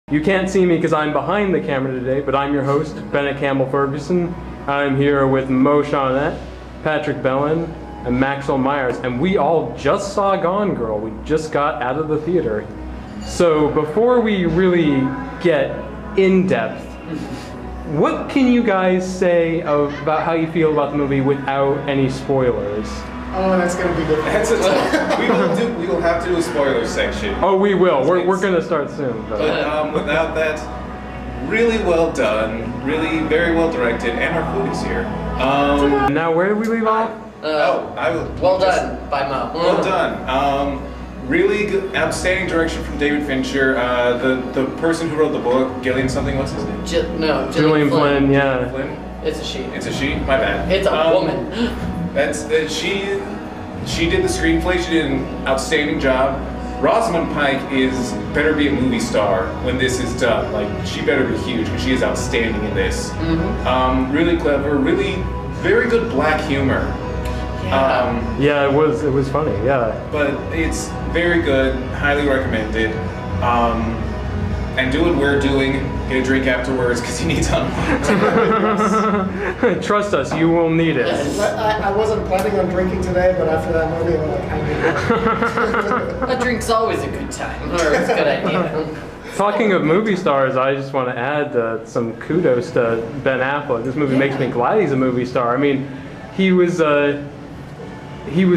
You can't see me because I'm behind the camera today, but I'm your host, Bennett Campbell Ferguson. I'm here with Mo Shawnette, Patrick Bellin, and Maxwell Myers, and we all just saw Gone Girl. We just got out of the theater. So before we really get in depth, what can you guys say about how you feel about the movie without any spoilers? Oh, that's gonna be difficult. That's we will have to do a spoiler section. Oh, we will. We're gonna start soon. But without that, really well done, really very well directed, and our food is here. Now, where did we leave off? Well done by Mo. Well done. Really good, outstanding direction from David Fincher. The person who wrote the book, Gillian something. What's his name? Gillian Flynn. Yeah. Flynn. It's a she. It's a she. My bad. It's a woman. She did the screenplay. She did an outstanding job. Rosamund Pike better be a movie star when this is done. Like, she better be huge because she is outstanding in this. Mm-hmm. Really clever. Really very good black humor. Yeah, it was funny. Yeah. But it's very good. Highly recommended. And do what we're doing. Get a drink afterwards because you need some. Trust us, you will need it. I wasn't planning on drinking today, but after that movie, I'm like, I need it. A drink's always a good time, or it's a good idea. Talking of movie stars, I just want to add some kudos to Ben Affleck. This movie makes me glad he's a movie star. I mean, he was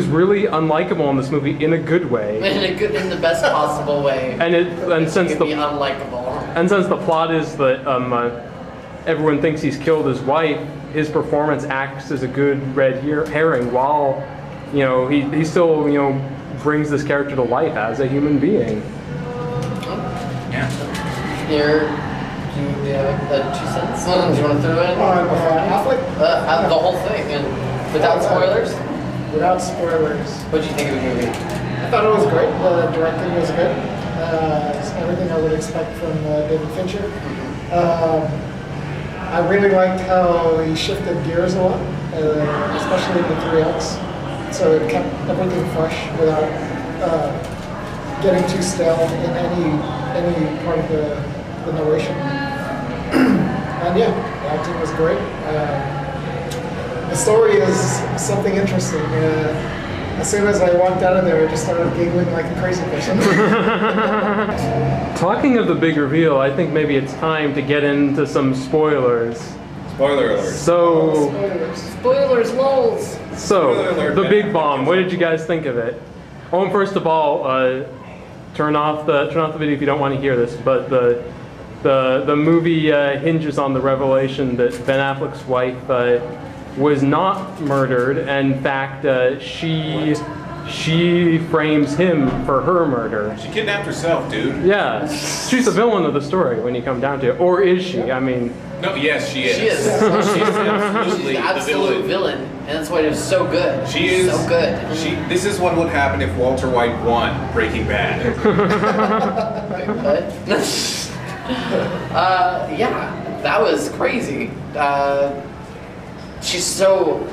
really unlikable in this movie in a good way. In the best possible way. Since the unlikable. And since the plot is that everyone thinks he's killed his wife, his performance acts as a good red herring while, he still, brings this character to life as a human being. Yeah. Here, do you have 2 cents? Do you want to throw in? Affleck? The whole thing, and without spoilers? Without spoilers. What did you think of the movie? I thought it was great. The directing was good. It's everything I would expect from David Fincher. I really liked how he shifted gears a lot, especially the 3 acts. So it kept everything fresh without getting too stale in any part of the narration. And yeah, the acting was great. The story is something interesting. As soon as I walked out of there, I just started giggling like a crazy person. Talking of the big reveal, I think maybe it's time to get into some spoilers. Spoiler alert. Spoilers, lols. So, the big bomb. What did you guys think of it? Oh, and first of all, turn off the video if you don't want to hear this. But the movie hinges on the revelation that Ben Affleck's wife was not murdered. In fact, she frames him for her murder. She kidnapped herself, dude. Yeah, she's the villain of the story when you come down to it. Or is she? I mean... No, yes, she is. She is. She's absolutely the absolute villain. And that's why it was so good. She is so good. This is what would happen if Walter White won Breaking Bad. What? Yeah, that was crazy. She's so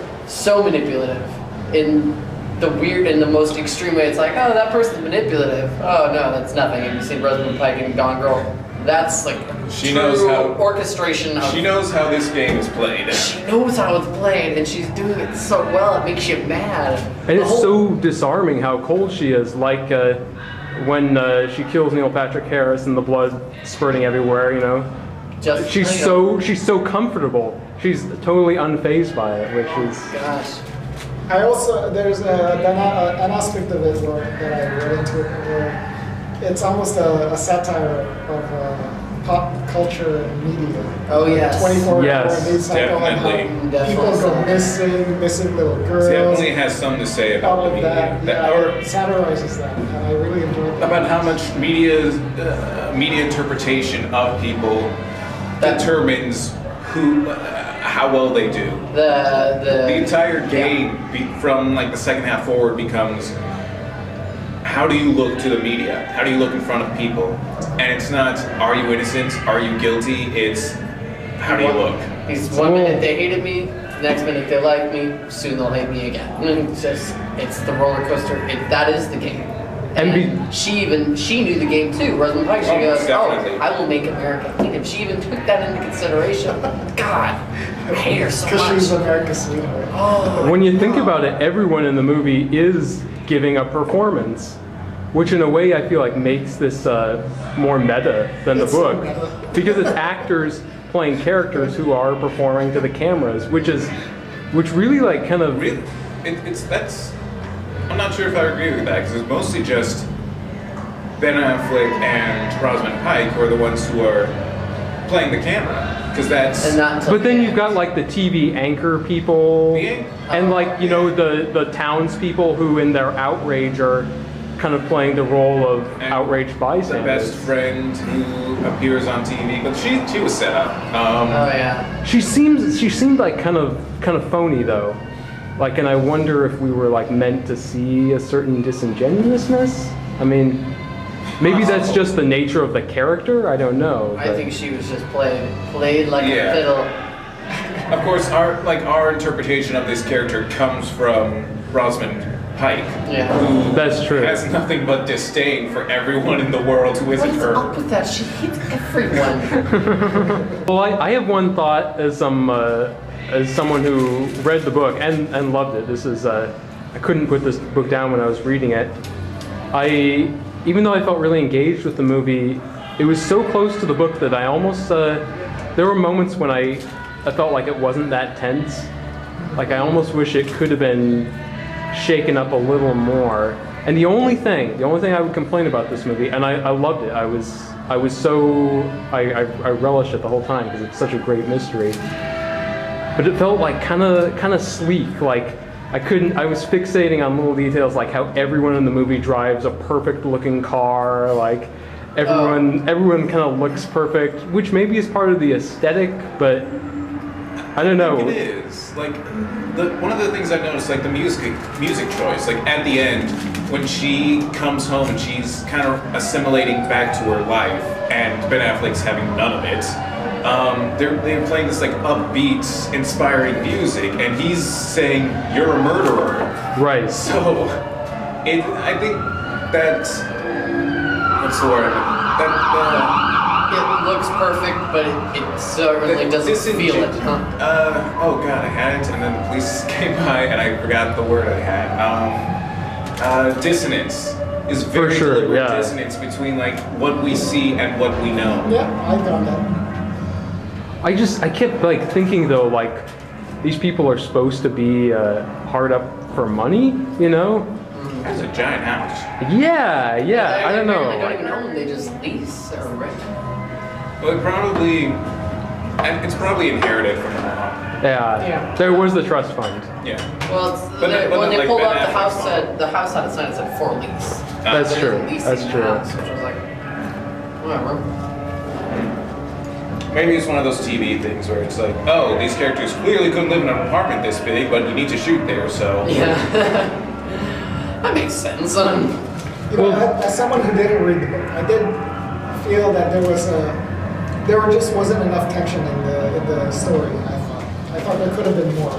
manipulative in the weird and the most extreme way. It's like, oh, that person's manipulative. Oh no, that's nothing. Have you seen Rosamund Pike in Gone Girl? That's like she knows how orchestration. She knows how this game is played. She knows how it's played, and she's doing it so well. It makes you mad. And it's so disarming how cold she is. Like when she kills Neil Patrick Harris and the blood spurting everywhere. She's so comfortable. She's totally unfazed by it, which is... Gosh. There's an aspect of it that I read into it where it's almost a satire of pop culture and media. Oh, yes. 24-hour news cycle. Definitely. People go missing little girls. Definitely has something to say about the media. It satirizes that, and I really enjoyed that. About how much media interpretation of people determines how well they do. The entire game from like the second half forward becomes, how do you look to the media? How do you look in front of people? And it's not, are you innocent? Are you guilty? It's, how do you look? It's 1 minute they hated me, the next minute they like me, soon they'll hate me again. It's the roller coaster. That is the game. And she knew the game too. Rosamund Pike, she goes, definitely. I will make America hate him. She even took that into consideration. God, I hate her so much. Because she's America's sweetheart. Oh, when you think about it, everyone in the movie is giving a performance, which in a way I feel like makes this more meta than the It's so book, meta. because it's actors playing characters who are performing to the cameras, which really like kind of Really, that's. I'm not sure if I agree with that because it's mostly just Ben Affleck and Rosamund Pike who are the ones who are playing the camera because that's. and not until But then the you've end. got like the TV anchor people, and like the townspeople who in their outrage are kind of playing the role of And outraged the bystanders. best friend who appears on TV, but she was set up. Oh yeah. She seemed like kind of phony though, like, and I wonder if we were like meant to see a certain disingenuousness. I mean, maybe that's just the nature of the character. I don't know. I but- think she was just played like Yeah. a fiddle. Of course, our interpretation of this character comes from Rosamund Pike, Yeah. who That's true. has nothing but disdain for everyone in the world who isn't What's her. up with that? She hates everyone. Well, I have one thought as someone who read the book and loved it. This is I couldn't put this book down when I was reading it. Even though I felt really engaged with the movie, it was so close to the book that I almost there were moments when I felt like it wasn't that tense. Like I almost wish it could have been shaken up a little more. And the only thing I would complain about this movie, and I loved it. I relished it the whole time because it's such a great mystery. But it felt like kind of sleek. Like I was fixating on little details, like how everyone in the movie drives a perfect looking car. Like everyone kind of looks perfect, which maybe is part of the aesthetic, but I don't know. I think it is. Like, one of the things I've noticed, like the music choice, like at the end, when she comes home and she's kind of assimilating back to her life, and Ben Affleck's having none of it, they're playing this like upbeat, inspiring music, and he's saying, "You're a murderer." Right. So, I think that, what's the word? It looks perfect, but it certainly doesn't feel it. Huh? Oh god, I had it, and then the police came by, and I forgot the word I had. Dissonance is very For sure, deliberate yeah. dissonance between like what we see and what we know. Yeah, I got that. I kept like thinking though, like these people are supposed to be hard up for money, you know? That's a giant house. Yeah. I don't know. They don't even own. They just lease or rent. Well, it's probably inherited from the mom. Yeah. There was the trust fund. Yeah. Well, when they pulled up, the house had a sign that said for lease. That's They're true. leasing That's the true. house, which was like, whatever. Maybe it's one of those TV things where it's like, oh, these characters clearly couldn't live in an apartment this big, but you need to shoot there, so. Yeah. That makes sense. You know, as someone who didn't read the book, I did feel that there just wasn't enough tension in the story. I thought there could have been more.